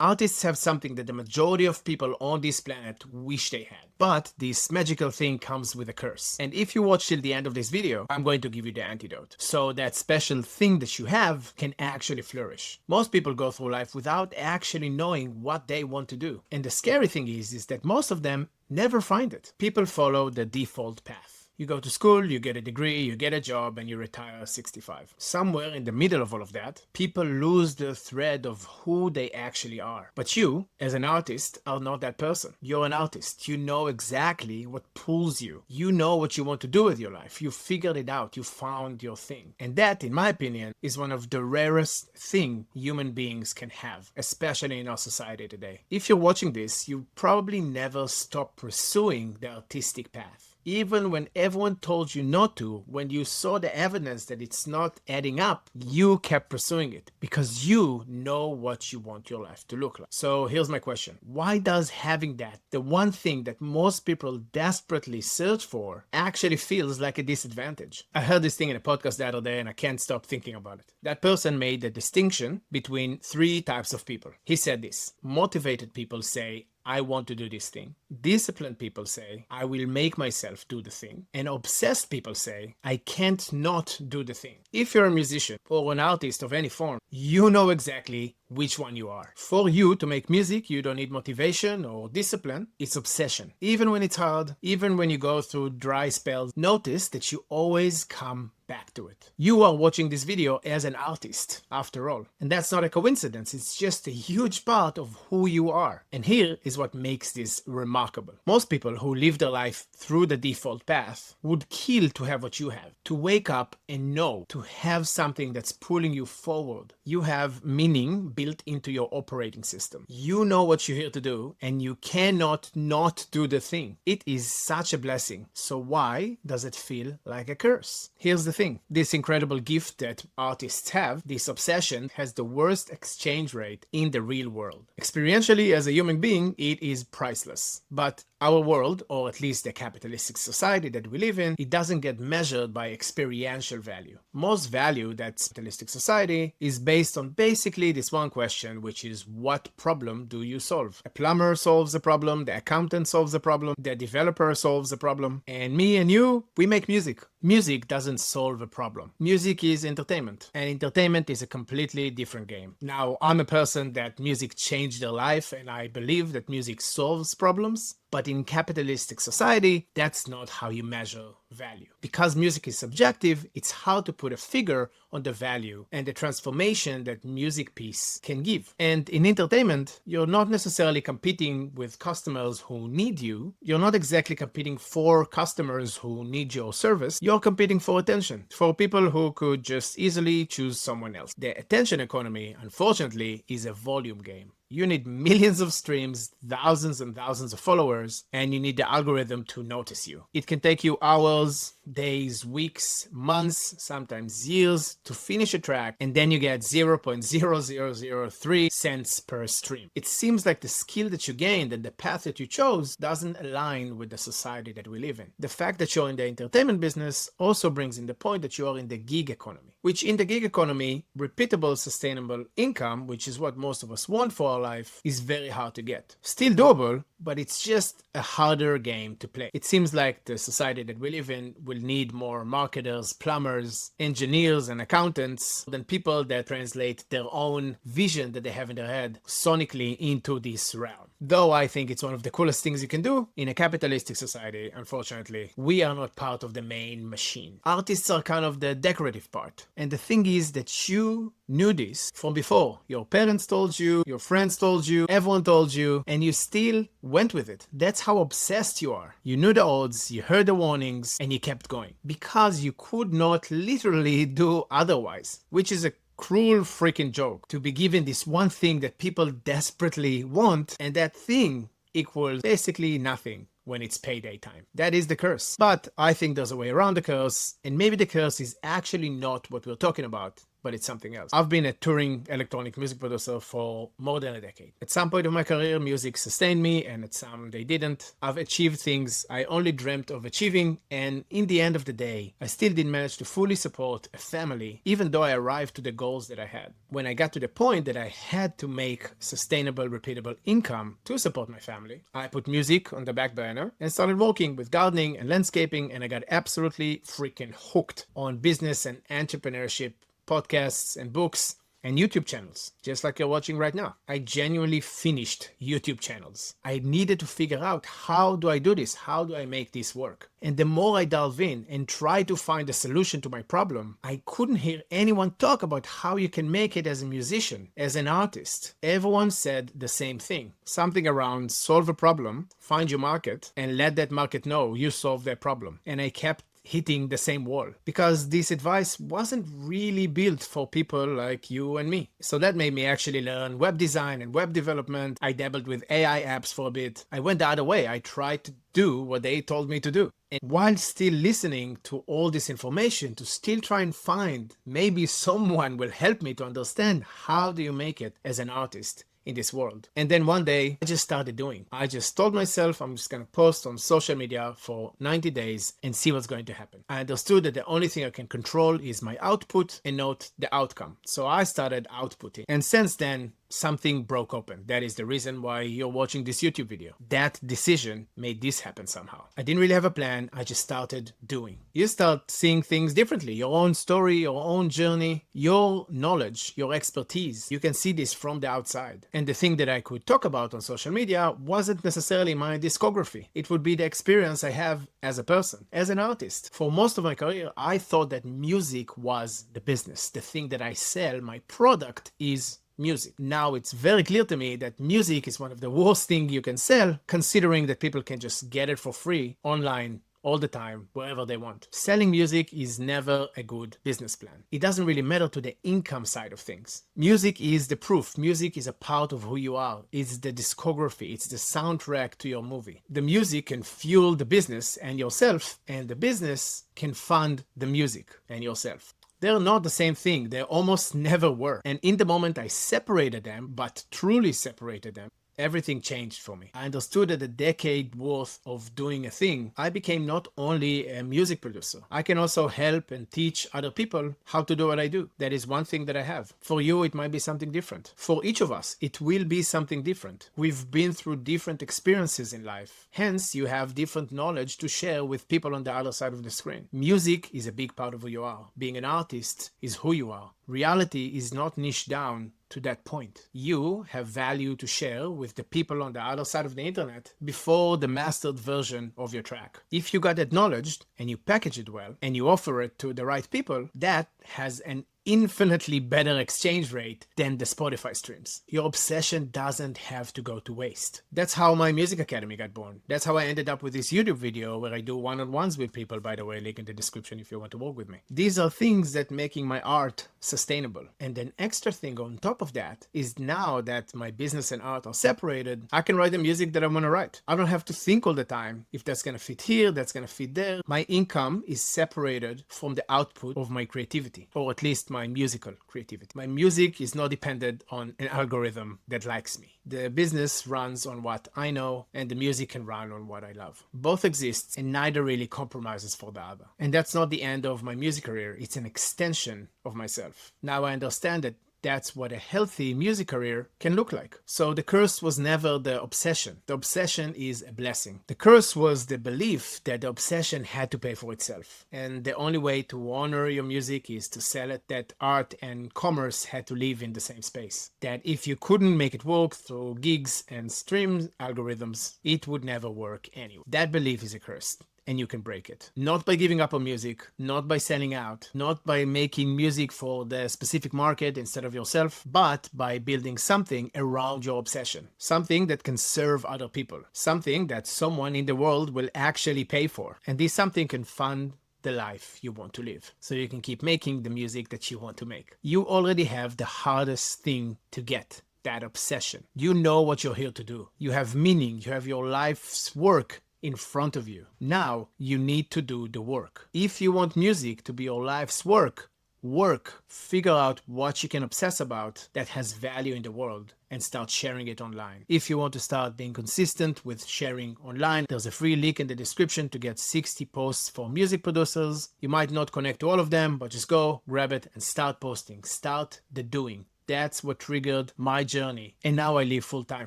Artists have something that the majority of people on this planet wish they had. But this magical thing comes with a curse. And if you watch till the end of this video, I'm going to give you the antidote. So that special thing that you have can actually flourish. Most people go through life without actually knowing what they want to do. And the scary thing is that most of them never find it. People follow the default path. You go to school, you get a degree, you get a job, and you retire at 65. Somewhere in the middle of all of that, people lose the thread of who they actually are. But you, as an artist, are not that person. You're an artist. You know exactly what pulls you. You know what you want to do with your life. You figured it out. You found your thing. And that, in my opinion, is one of the rarest things human beings can have, especially in our society today. If you're watching this, you probably never stop pursuing the artistic path. Even when everyone told you not to, when you saw the evidence that it's not adding up, you kept pursuing it because you know what you want your life to look like. So here's my question. Why does having that, the one thing that most people desperately search for, actually feels like a disadvantage? I heard this thing in a podcast the other day and I can't stop thinking about it. That person made the distinction between three types of people. He said this: motivated people say, I want to do this thing. Disciplined people say, I will make myself do the thing. And obsessed people say, I can't not do the thing. If you're a musician or an artist of any form, you know exactly which one you are. For you to make music, you don't need motivation or discipline. It's obsession. Even when it's hard, even when you go through dry spells, notice that you always come back to it. You are watching this video as an artist, after all. And that's not a coincidence. It's just a huge part of who you are. And here is what makes this remarkable. Most people who live their life through the default path would kill to have what you have. To wake up and know, to have something that's pulling you forward. You have meaning built into your operating system. You know what you're here to do, and you cannot not do the thing. It is such a blessing. So why does it feel like a curse? Here's the thing. This incredible gift that artists have, this obsession, has the worst exchange rate in the real world. Experientially, as a human being, it is priceless. But our world, or at least the capitalistic society that we live in, it doesn't get measured by experiential value. Most value that's capitalistic society is based on basically this one question, which is, what problem do you solve? A plumber solves a problem, the accountant solves a problem, the developer solves a problem, and me and you, we make music. Music doesn't solve a problem. Music is entertainment, and entertainment is a completely different game. Now, I'm a person that music changed their life, and I believe that music solves problems. But in capitalistic society, that's not how you measure value. Because music is subjective, it's hard to put a figure on the value and the transformation that music piece can give. And in entertainment, you're not necessarily competing with customers who need you. You're not exactly competing for customers who need your service. You're competing for attention, for people who could just easily choose someone else. The attention economy, unfortunately, is a volume game. You need millions of streams, thousands and thousands of followers, and you need the algorithm to notice you. It can take you hours, days, weeks, months, sometimes years to finish a track, and then you get 0.0003 cents per stream. It seems like the skill that you gained and the path that you chose doesn't align with the society that we live in. The fact that you're in the entertainment business also brings in the point that you are in the gig economy, which in the gig economy, repeatable, sustainable income, which is what most of us want for our life, is very hard to get. Still doable, but it's just a harder game to play. It seems like the society that we live in will need more marketers, plumbers, engineers, and accountants than people that translate their own vision that they have in their head sonically into this realm. Though I think it's one of the coolest things you can do, in a capitalistic society, unfortunately, we are not part of the main machine. Artists are kind of the decorative part. And the thing is that you knew this from before. Your parents told you, your friends told you, everyone told you, and you still went with it. That's how obsessed you are. You knew the odds, you heard the warnings, and you kept going. Because you could not literally do otherwise, which is a cruel freaking joke, to be given this one thing that people desperately want, and that thing equals basically nothing when it's payday time. That is the curse. But I think there's a way around the curse, and maybe the curse is actually not what we're talking about. but it's something else. I've been a touring electronic music producer for more than a decade. At some point of my career, music sustained me, and at some they didn't. I've achieved things I only dreamt of achieving, and in the end of the day, I still didn't manage to fully support a family, even though I arrived to the goals that I had. When I got to the point that I had to make sustainable, repeatable income to support my family, I put music on the back burner and started working with gardening and landscaping, and I got absolutely freaking hooked on business and entrepreneurship, podcasts and books, and YouTube channels, just like you're watching right now. I genuinely finished YouTube channels. I needed to figure out, how do I do this? How do I make this work? And the more I delve in and try to find a solution to my problem, I couldn't hear anyone talk about how you can make it as a musician, as an artist. Everyone said the same thing. Something around solve a problem, find your market, and let that market know you solved their problem. And I kept hitting the same wall, because this advice wasn't really built for people like you and me. So that made me actually learn web design and web development. I dabbled with AI apps for a bit. I went the other way. I tried to do what they told me to do. And while still listening to all this information, to still try and find maybe someone will help me to understand, how do you make it as an artist in this world? And then one day I just started doing. I just told myself I'm just going to post on social media for 90 days and see what's going to happen. I understood that the only thing I can control is my output and not the outcome. So I started outputting. And since then, something broke open. That is the reason why you're watching this YouTube video. That decision made this happen somehow. I didn't really have a plan. I just started doing. You start seeing things differently. Your own story, your own journey, your knowledge, your expertise. You can see this from the outside. And the thing that I could talk about on social media wasn't necessarily my discography. It would be the experience I have as a person, as an artist. For most of my career, I thought that music was the business. The thing that I sell, my product, is music. Now it's very clear to me that music is one of the worst things you can sell, considering that people can just get it for free online all the time, wherever they want. Selling music is never a good business plan. It doesn't really matter to the income side of things. Music is the proof. Music is a part of who you are. It's the discography. It's the soundtrack to your movie. The music can fuel the business and yourself, and the business can fund the music and yourself. They're not the same thing. They almost never were. And in the moment I separated them, but truly separated them, everything changed for me. I understood that a decade worth of doing a thing, I became not only a music producer, I can also help and teach other people how to do what I do. That is one thing that I have. For you, it might be something different. For each of us, it will be something different. We've been through different experiences in life. Hence, you have different knowledge to share with people on the other side of the screen. Music is a big part of who you are. Being an artist is who you are. Reality is not niched down to that point. You have value to share with the people on the other side of the internet before the mastered version of your track. If you got acknowledged and you package it well and you offer it to the right people, that has an infinitely better exchange rate than the Spotify streams. Your obsession doesn't have to go to waste. That's how my music academy got born. That's how I ended up with this YouTube video where I do one-on-ones with people, by the way, link in the description if you want to work with me. These are things that making my art sustainable. And an extra thing on top of that is, now that my business and art are separated, I can write the music that I want to write. I don't have to think all the time if that's going to fit here, that's going to fit there. My income is separated from the output of my creativity, or at least my musical creativity. My music is not dependent on an algorithm that likes me. The business runs on what I know, and the music can run on what I love. Both exist, and neither really compromises for the other. And that's not the end of my music career. It's an extension of myself. Now I understand that that's what a healthy music career can look like. So the curse was never the obsession. The obsession is a blessing. The curse was the belief that the obsession had to pay for itself. And the only way to honor your music is to sell it, that art and commerce had to live in the same space. That if you couldn't make it work through gigs and stream algorithms, it would never work anyway. That belief is a curse. And you can break it. Not by giving up on music, not by selling out, not by making music for the specific market instead of yourself, but by building something around your obsession. Something that can serve other people. Something that someone in the world will actually pay for. And this something can fund the life you want to live. So you can keep making the music that you want to make. You already have the hardest thing to get. That obsession. You know what you're here to do. You have meaning. You have your life's work in front of you. Now you need to do the work. If you want music to be your life's work, Work, figure out what you can obsess about that has value in the world and start sharing it online. If you want to start being consistent with sharing online, there's a free link in the description to get 60 posts for music producers. You might not connect to all of them, but just go, grab it, and start posting. Start the doing. That's what triggered my journey. And now I live full time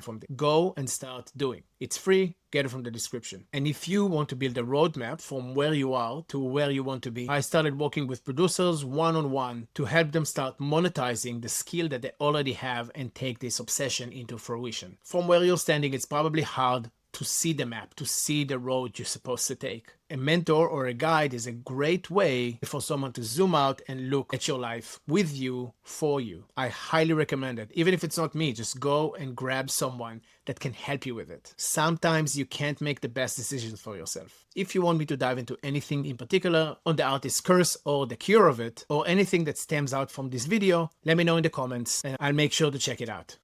from it. Go and start doing. It's free. Get it from the description. And if you want to build a roadmap from where you are to where you want to be, I started working with producers one-on-one to help them start monetizing the skill that they already have and take this obsession into fruition. From where you're standing, it's probably hard to see the map, to see the road you're supposed to take. A mentor or a guide is a great way for someone to zoom out and look at your life with you, for you. I highly recommend it. Even if it's not me, just go and grab someone that can help you with it. Sometimes you can't make the best decisions for yourself. If you want me to dive into anything in particular on the artist's curse or the cure of it, or anything that stems out from this video, let me know in the comments and I'll make sure to check it out.